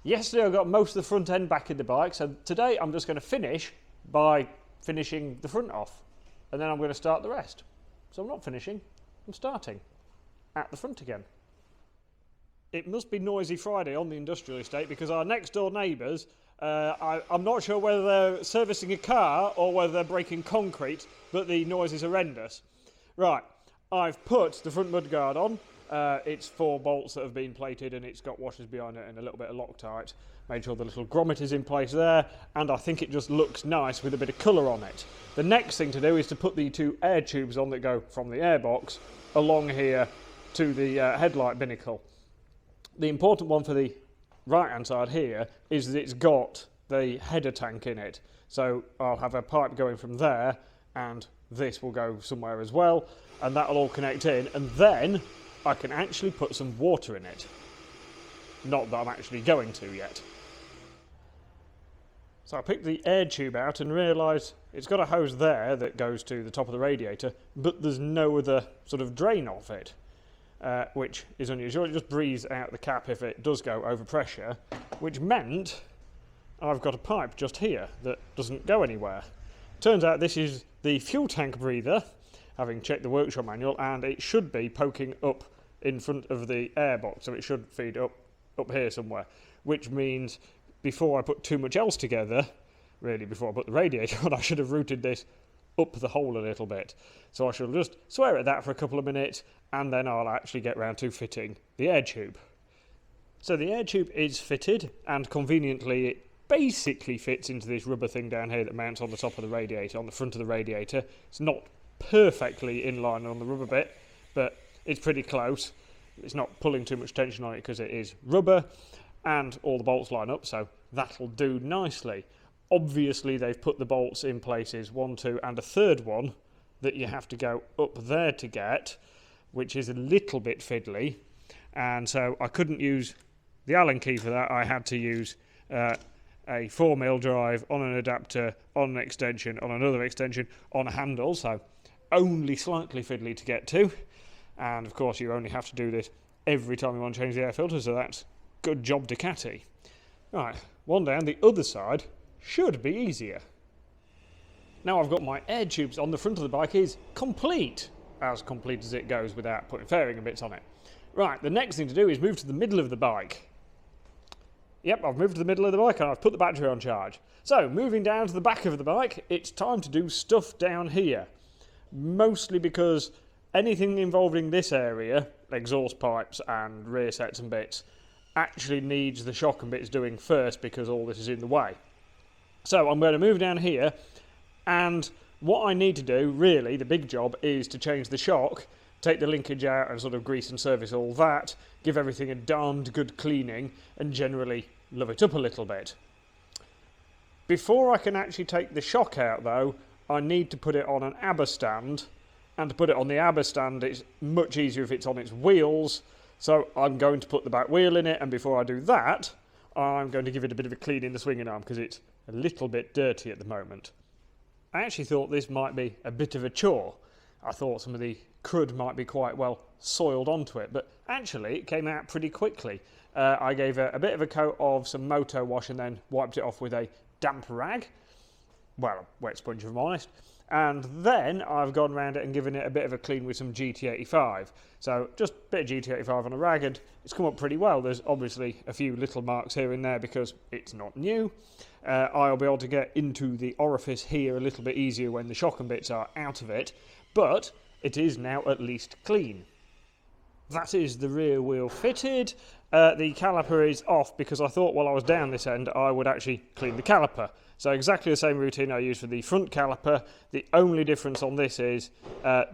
Yesterday I got most of the front end back in the bike, so today I'm just going to finish by finishing the front off, and then I'm going to start the rest. So I'm not finishing, I'm starting at the front again. It must be noisy Friday on the industrial estate because our next door neighbours, I'm not sure whether they're servicing a car or whether they're breaking concrete, but the noise is horrendous. Right, I've put the front mudguard on. It's 4 bolts that have been plated and it's got washers behind it and a little bit of Loctite. Made sure the little grommet is in place there, and I think it just looks nice with a bit of colour on it. The next thing to do is to put the 2 air tubes on that go from the airbox along here to the headlight binnacle. The important one for the right hand side here is that it's got the header tank in it. So I'll have a pipe going from there and this will go somewhere as well, and that'll all connect in, and then I can actually put some water in it. Not that I'm actually going to yet. So I picked the air tube out and realised it's got a hose there that goes to the top of the radiator, but there's no other sort of drain off it, which is unusual. It just breathes out the cap if it does go over pressure, which meant I've got a pipe just here that doesn't go anywhere. Turns out this is the fuel tank breather, having checked the workshop manual, and it should be poking up in front of the airbox, so it should feed up here somewhere, which means before I put too much else together, really before I put the radiator on, I should have routed this up the hole a little bit. So I shall just swear at that for a couple of minutes, and then I'll actually get round to fitting the air tube. So the air tube is fitted, and conveniently it basically fits into this rubber thing down here that mounts on the top of the radiator, on the front of the radiator. It's not perfectly in line on the rubber bit, but it's pretty close. It's not pulling too much tension on it because it is rubber, and all the bolts line up, so that'll do nicely. Obviously they've put the bolts in places, 1, 2 and a third one that you have to go up there to get, which is a little bit fiddly, and so I couldn't use the Allen key for that. I had to use a 4mm drive on an adapter, on an extension, on another extension, on a handle, so only slightly fiddly to get to. And of course you only have to do this every time you want to change the air filter, so that's good job Ducati. Right, one down, the other side should be easier. Now I've got my air tubes on, the front of the bike is complete as it goes without putting fairing and bits on it. Right, the next thing to do is move to the middle of the bike. Yep, I've moved to the middle of the bike and I've put the battery on charge. So, moving down to the back of the bike, it's time to do stuff down here. Mostly because anything involving this area, exhaust pipes and rear sets and bits, actually needs the shock and bits doing first because all this is in the way. So I'm going to move down here, and what I need to do, really, the big job, is to change the shock, take the linkage out and sort of grease and service all that, give everything a darned good cleaning, and generally love it up a little bit. Before I can actually take the shock out, though, I need to put it on an ABBA stand, and to put it on the ABBA stand, it's much easier if it's on its wheels, so I'm going to put the back wheel in it, and before I do that, I'm going to give it a bit of a clean in the swinging arm, because it's a little bit dirty at the moment. I actually thought this might be a bit of a chore. I thought some of the crud might be quite well soiled onto it, but actually it came out pretty quickly. I gave it a bit of a coat of some Moto wash and then wiped it off with a damp rag. Well, a wet sponge if I'm honest. And then I've gone around it and given it a bit of a clean with some GT85. So just a bit of GT85 on a rag, and it's come up pretty well. There's obviously a few little marks here and there because it's not new. I'll be able to get into the orifice here a little bit easier when the shock and bits are out of it, but it is now at least clean. That is the rear wheel fitted. The caliper is off because I thought while I was down this end I would actually clean the caliper. So exactly the same routine I used for the front caliper. The only difference on this is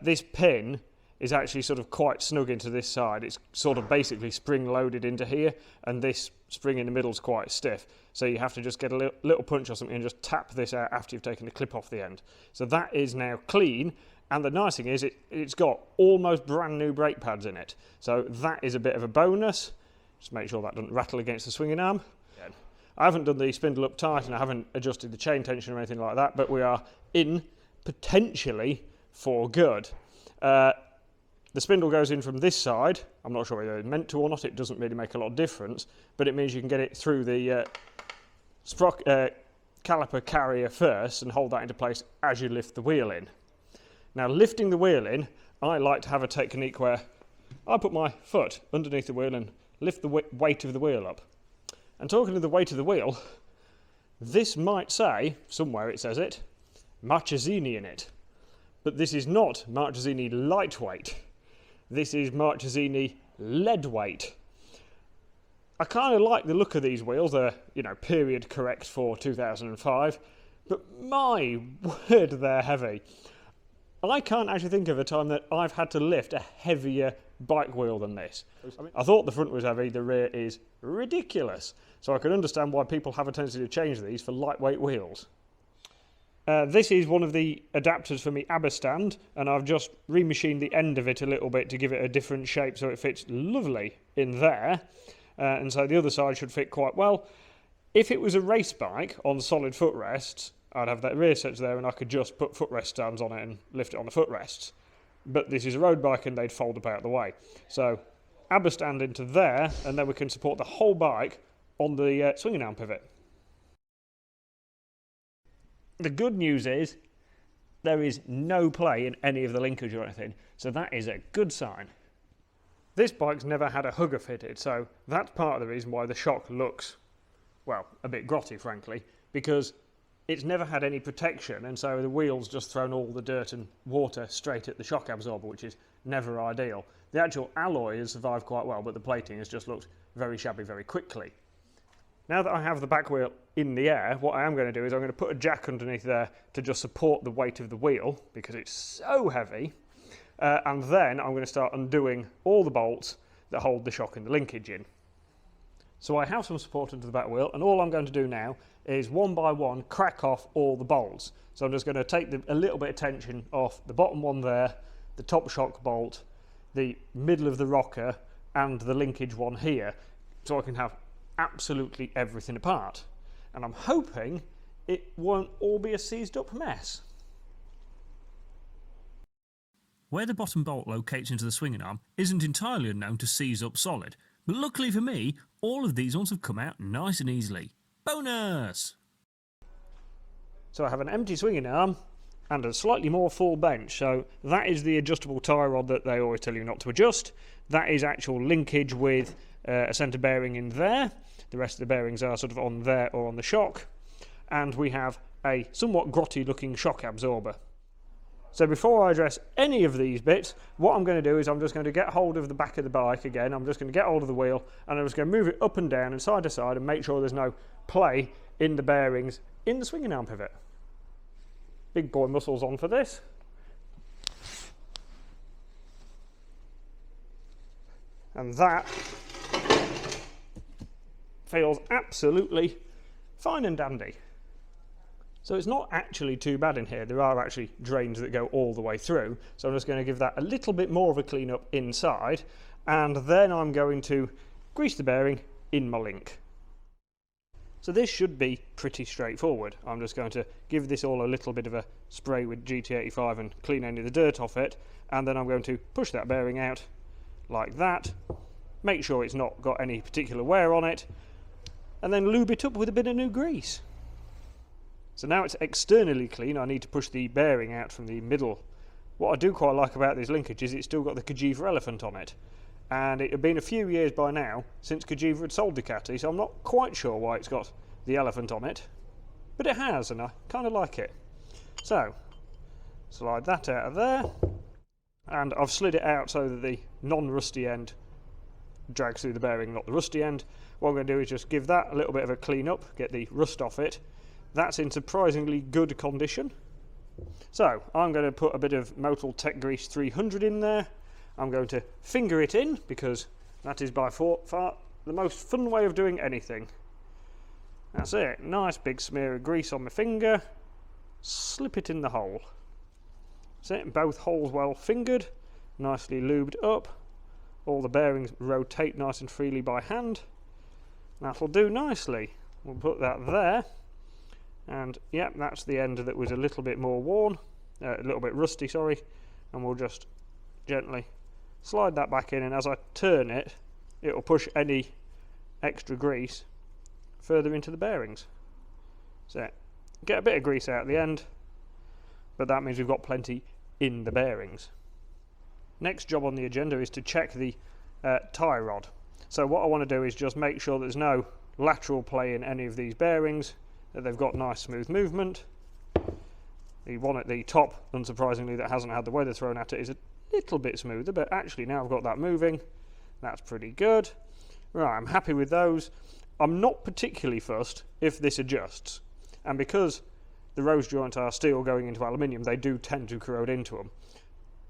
this pin is actually sort of quite snug into this side. It's sort of basically spring loaded into here, and this spring in the middle is quite stiff. So you have to just get a little punch or something and just tap this out after you've taken the clip off the end. So that is now clean. And the nice thing is it's got almost brand new brake pads in it. So that is a bit of a bonus. Just make sure that doesn't rattle against the swinging arm. I haven't done the spindle up tight and I haven't adjusted the chain tension or anything like that, but we are in potentially for good. The spindle goes in from this side. I'm not sure whether it's meant to or not, it doesn't really make a lot of difference, but it means you can get it through the caliper carrier first and hold that into place as you lift the wheel in. Now, lifting the wheel in, I like to have a technique where I put my foot underneath the wheel and lift the weight of the wheel up. And talking of the weight of the wheel, this might say, somewhere it says it, Marchesini in it. But this is not Marchesini lightweight. This is Marchesini lead weight. I kind of like the look of these wheels. They're, you know, period correct for 2005. But my word, they're heavy. I can't actually think of a time that I've had to lift a heavier bike wheel than this. I thought the front was heavy, the rear is ridiculous. So I can understand why people have a tendency to change these for lightweight wheels. This is one of the adapters for my ABBA stand, and I've just remachined the end of it a little bit to give it a different shape so it fits lovely in there. And so the other side should fit quite well. If it was a race bike on solid footrests, I'd have that rear set there and I could just put footrest stands on it and lift it on the footrests. But this is a road bike and they'd fold up out of the way. So ABBA stand into there, and then we can support the whole bike on the swinging arm pivot. The good news is there is no play in any of the linkage or anything, so that is a good sign. This bike's never had a hugger fitted, so that's part of the reason why the shock looks, well, a bit grotty, frankly, because it's never had any protection, and so the wheel's just thrown all the dirt and water straight at the shock absorber, which is never ideal. The actual alloy has survived quite well, but the plating has just looked very shabby very quickly. Now that I have the back wheel in the air, what I am going to do is I'm going to put a jack underneath there to just support the weight of the wheel, because it's so heavy, and then I'm going to start undoing all the bolts that hold the shock and the linkage in. So I have some support under the back wheel, and all I'm going to do now is one by one crack off all the bolts. So I'm just going to take a little bit of tension off the bottom one there, the top shock bolt, the middle of the rocker, and the linkage one here, so I can have absolutely everything apart. And I'm hoping it won't all be a seized up mess. Where the bottom bolt locates into the swinging arm isn't entirely unknown to seize up solid, but luckily for me, all of these ones have come out nice and easily. Bonus! So I have an empty swinging arm and a slightly more full bench, so that is the adjustable tie rod that they always tell you not to adjust. That is actual linkage with a centre bearing in there. The rest of the bearings are sort of on there or on the shock. And we have a somewhat grotty looking shock absorber. So before I address any of these bits, what I'm going to do is I'm just going to get hold of the back of the bike again. I'm just going to get hold of the wheel and I'm just going to move it up and down and side to side and make sure there's no play in the bearings in the swinging arm pivot. Big boy muscles on for this. And that feels absolutely fine and dandy. So it's not actually too bad in here. There are actually drains that go all the way through. So I'm just going to give that a little bit more of a clean up inside. And then I'm going to grease the bearing in my link. So this should be pretty straightforward. I'm just going to give this all a little bit of a spray with GT85 and clean any of the dirt off it. And then I'm going to push that bearing out like that. Make sure it's not got any particular wear on it. And then lube it up with a bit of new grease. So now it's externally clean, I need to push the bearing out from the middle. What I do quite like about this linkage is it's still got the Cagiva elephant on it. And it had been a few years by now since Cagiva had sold Ducati, so I'm not quite sure why it's got the elephant on it. But it has, and I kind of like it. So, slide that out of there. And I've slid it out so that the non-rusty end drags through the bearing, not the rusty end. What I'm going to do is just give that a little bit of a clean up, get the rust off it. That's in surprisingly good condition. So I'm going to put a bit of Motul Tech Grease 300 in there. I'm going to finger it in because that is by far the most fun way of doing anything. That's it. Nice big smear of grease on my finger. Slip it in the hole. That's it. Both holes well fingered, nicely lubed up. All the bearings rotate nice and freely by hand. That'll do nicely. We'll put that there. And yep, that's the end that was a little bit more worn, a little bit rusty, sorry, and we'll just gently slide that back in, and as I turn it, it'll push any extra grease further into the bearings. So get a bit of grease out at the end, but that means we've got plenty in the bearings. Next job on the agenda is to check the tie rod. So what I want to do is just make sure there's no lateral play in any of these bearings, that they've got nice smooth movement. The one at the top, unsurprisingly, that hasn't had the weather thrown at it is a little bit smoother, but actually now I've got that moving. That's pretty good. Right, I'm happy with those. I'm not particularly fussed if this adjusts, and because the rose joints are steel going into aluminium, they do tend to corrode into them.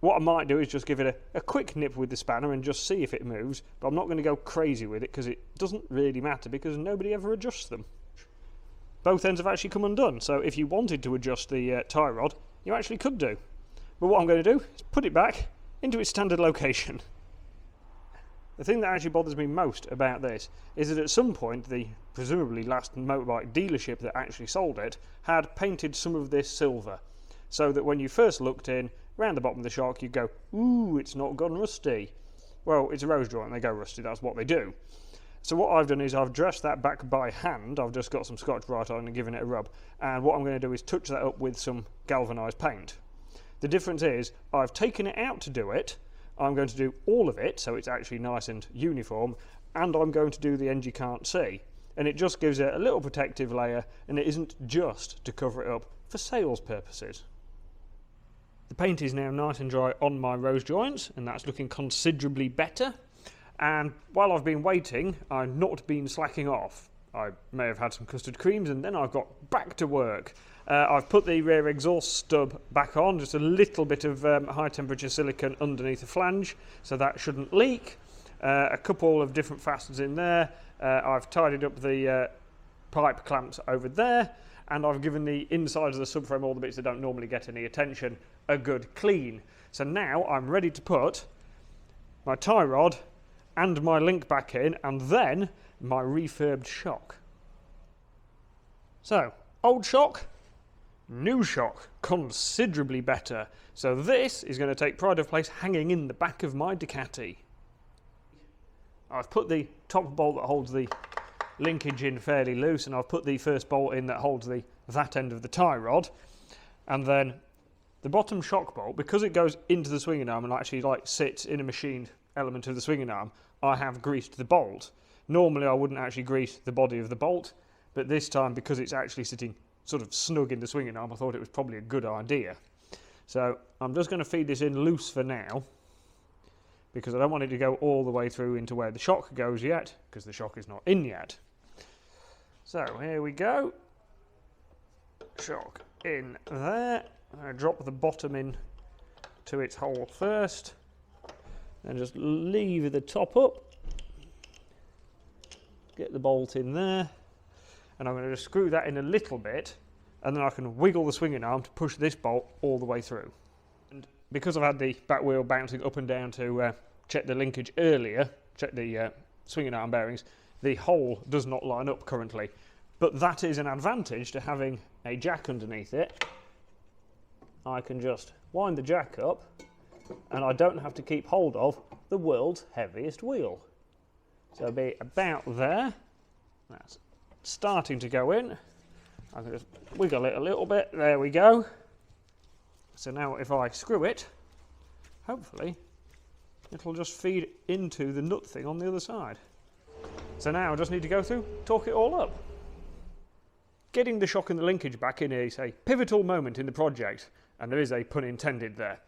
What I might do is just give it a quick nip with the spanner and just see if it moves, but I'm not going to go crazy with it because it doesn't really matter because nobody ever adjusts them. Both ends have actually come undone, so if you wanted to adjust the tie rod, you actually could do. But what I'm going to do is put it back into its standard location. The thing that actually bothers me most about this is that at some point the presumably last motorbike dealership that actually sold it had painted some of this silver, so that when you first looked in, round the bottom of the shock, you go, ooh, it's not gone rusty. Well, it's a rose joint and they go rusty, that's what they do. So what I've done is I've dressed that back by hand. I've just got some Scotch-Brite on and given it a rub, and what I'm going to do is touch that up with some galvanised paint. The difference is I've taken it out to do it. I'm going to do all of it so it's actually nice and uniform, and I'm going to do the end you can't see, and it just gives it a little protective layer, and it isn't just to cover it up for sales purposes. The paint is now nice and dry on my rose joints, and that's looking considerably better. And while I've been waiting, I've not been slacking off. I may have had some custard creams, and then I've got back to work. I've put the rear exhaust stub back on, just a little bit of high temperature silicone underneath the flange, so that shouldn't leak. A couple of different facets in there. I've tidied up the pipe clamps over there, and I've given the insides of the subframe, all the bits that don't normally get any attention, a good clean. So now I'm ready to put my tie rod and my link back in, and then my refurbed shock. So, old shock, new shock, considerably better. So this is going to take pride of place hanging in the back of my Ducati. I've put the top bolt that holds the linkage in fairly loose, and I've put the first bolt in that holds that end of the tie rod, and then the bottom shock bolt, because it goes into the swinging arm and actually sits in a machined element of the swinging arm, I have greased the bolt. Normally I wouldn't actually grease the body of the bolt, but this time, because it's actually sitting sort of snug in the swinging arm, I thought it was probably a good idea. So I'm just going to feed this in loose for now, because I don't want it to go all the way through into where the shock goes yet, because the shock is not in yet. So here we go. Shock in there. I drop the bottom in to its hole first, and just lever the top up, get the bolt in there, and I'm going to just screw that in a little bit, and then I can wiggle the swinging arm to push this bolt all the way through. And because I've had the back wheel bouncing up and down to check the linkage earlier, check the swinging arm bearings, the hole does not line up currently, but that is an advantage to having a jack underneath it. I can just wind the jack up, and I don't have to keep hold of the world's heaviest wheel. So it'll be about there. That's starting to go in. I can just wiggle it a little bit. There we go. So now if I screw it, hopefully it'll just feed into the nut thing on the other side. So now I just need to go through, torque it all up. Getting the shock and the linkage back in is a pivotal moment in the project, and there is a pun intended there.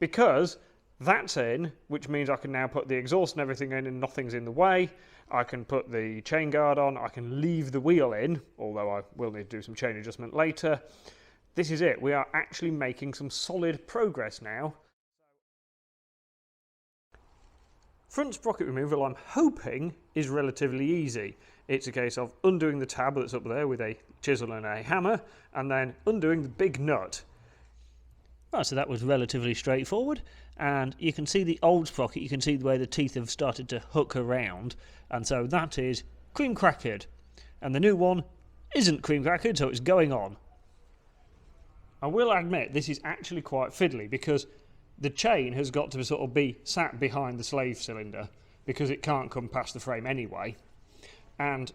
Because that's in, which means I can now put the exhaust and everything in and nothing's in the way. I can put the chain guard on, I can leave the wheel in, although I will need to do some chain adjustment later. This is it, we are actually making some solid progress now. Front sprocket removal, I'm hoping, is relatively easy. It's a case of undoing the tab that's up there with a chisel and a hammer, and then undoing the big nut. Right, so that was relatively straightforward, and you can see the old sprocket, you can see where the teeth have started to hook around, and so that is cream crackered, and the new one isn't cream crackered, so it's going on. I will admit this is actually quite fiddly, because the chain has got to sort of be sat behind the slave cylinder because it can't come past the frame anyway. And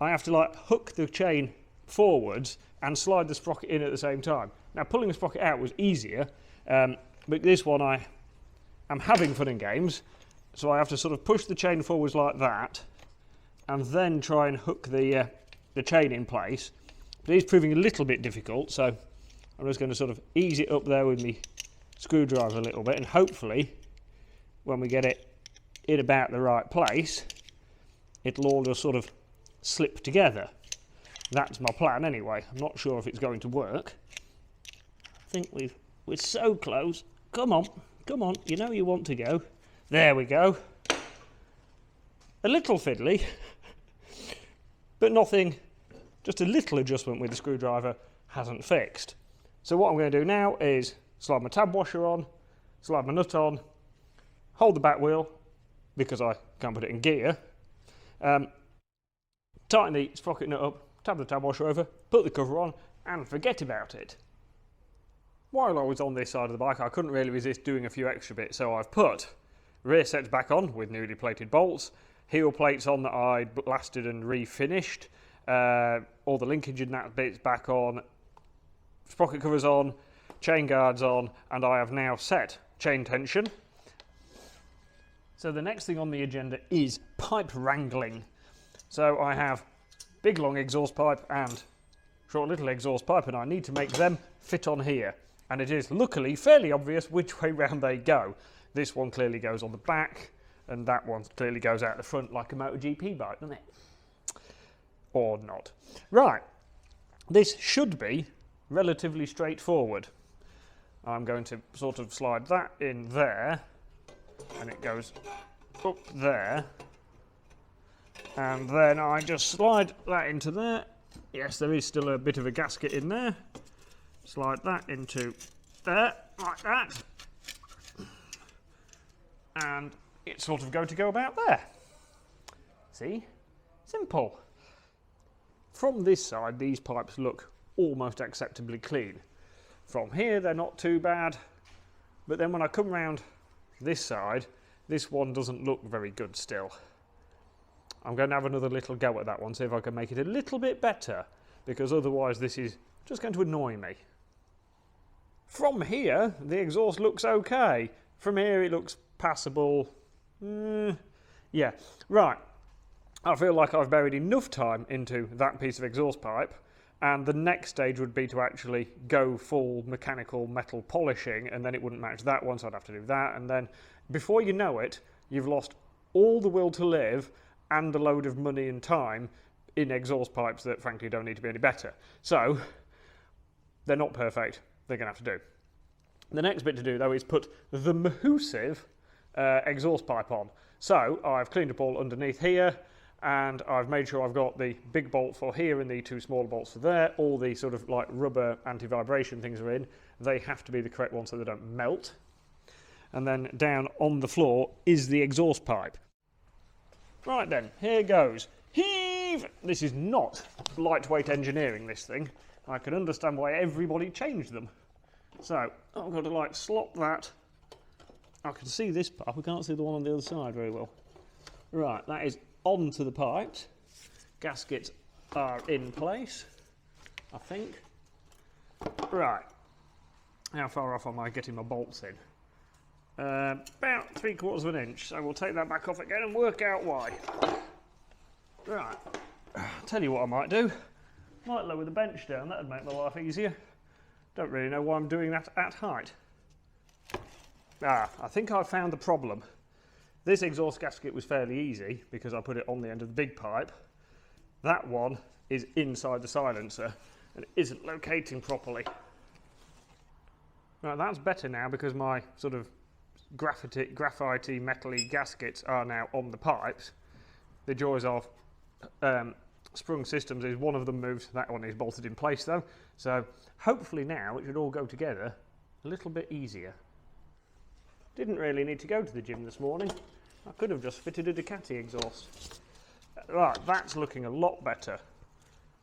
I have to like hook the chain forwards and slide the sprocket in at the same time. Now pulling the sprocket out was easier, but this one I'm having fun and games, so I have to sort of push the chain forwards like that and then try and hook the chain in place. But it is proving a little bit difficult, so I'm just going to sort of ease it up there with my screwdriver a little bit, and hopefully when we get it in about the right place, it'll all just sort of slip together. That's my plan anyway. I'm not sure if it's going to work. I think we're so close. Come on, you know you want to go. There we go. A little fiddly, but nothing, just a little adjustment with the screwdriver hasn't fixed. So what I'm going to do now is slide my tab washer on, slide my nut on, hold the back wheel because I can't put it in gear, tighten the sprocket nut up, tab the tab washer over, put the cover on and forget about it. While I was on this side of the bike I couldn't really resist doing a few extra bits, so I've put rear sets back on with newly plated bolts, heel plates on that I'd blasted and refinished, all the linkage in that bit's back on, sprocket covers on, chain guards on, and I have now set chain tension. So the next thing on the agenda is pipe wrangling. So I have big long exhaust pipe and short little exhaust pipe, and I need to make them fit on here. And it is luckily fairly obvious which way round they go. This one clearly goes on the back, and that one clearly goes out the front like a MotoGP bike, doesn't it? Or not. Right, this should be relatively straightforward. I'm going to sort of slide that in there, and it goes up there, and then I just slide that into there. Yes, there is still a bit of a gasket in there. Slide that into there, like that, and it's sort of going to go about there. See? Simple. From this side, these pipes look almost acceptably clean. From here, they're not too bad, but then when I come round this side, this one doesn't look very good still. I'm going to have another little go at that one, see if I can make it a little bit better, because otherwise this is just going to annoy me. From here, the exhaust looks okay. From here, it looks passable. Yeah, right. I feel like I've buried enough time into that piece of exhaust pipe, and the next stage would be to actually go full mechanical metal polishing, and then it wouldn't match that one, so I'd have to do that, and then before you know it, you've lost all the will to live and a load of money and time in exhaust pipes that frankly don't need to be any better. So, they're not perfect, they're going to have to do. The next bit to do though is put the mahoosive exhaust pipe on. So, I've cleaned up all underneath here, and I've made sure I've got the big bolt for here and the two smaller bolts for there. All the sort of like rubber anti-vibration things are in. They have to be the correct ones so they don't melt. And then down on the floor is the exhaust pipe. Right then, here goes. Heave! This is not lightweight engineering, this thing. I can understand why everybody changed them. So, I've got to like slot that. I can see this part, we can't see the one on the other side very well. Right, that is onto the pipes. Gaskets are in place, I think. Right, how far off am I getting my bolts in? About 3/4 of an inch, so we'll take that back off again and work out why. Right, I'll tell you what I might do. Might lower the bench down, that would make my life easier. Don't really know why I'm doing that at height. I think I've found the problem. This exhaust gasket was fairly easy because I put it on the end of the big pipe. That one is inside the silencer and it isn't locating properly. Right, that's better now because my sort of graphite-y, metal-y gaskets are now on the pipes. The joys of sprung systems is one of them moves, that one is bolted in place though. So hopefully now it should all go together a little bit easier. Didn't really need to go to the gym this morning. I could have just fitted a Ducati exhaust. Right, that's looking a lot better.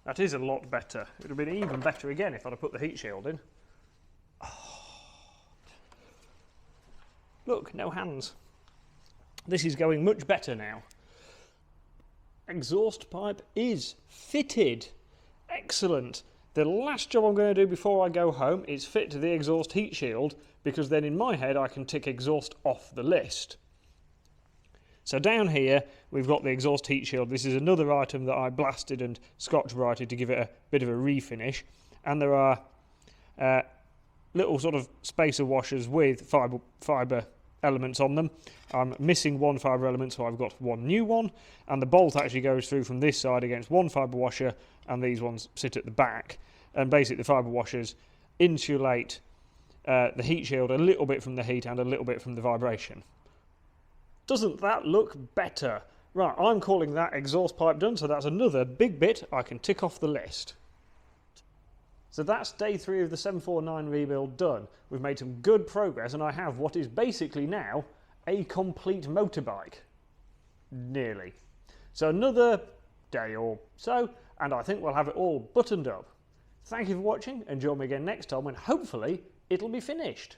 That is a lot better. It would have been even better again if I'd have put the heat shield in. Oh, Look, no hands. This is going much better now. Exhaust pipe is fitted. Excellent. The last job I'm going to do before I go home is fit the exhaust heat shield, because then in my head I can tick exhaust off the list. So down here we've got the exhaust heat shield. This is another item that I blasted and scotch-brighted to give it a bit of a refinish. And there are little sort of spacer washers with fibre elements on them. I'm missing one fibre element, so I've got one new one, and the bolt actually goes through from this side against one fibre washer, and these ones sit at the back. And basically the fibre washers insulate the heat shield a little bit from the heat and a little bit from the vibration. Doesn't that look better? Right, I'm calling that exhaust pipe done, so that's another big bit I can tick off the list. So that's day 3 of the 749 rebuild done. We've made some good progress, and I have what is basically now a complete motorbike. Nearly. So another day or so, and I think we'll have it all buttoned up. Thank you for watching, and join me again next time when hopefully it'll be finished.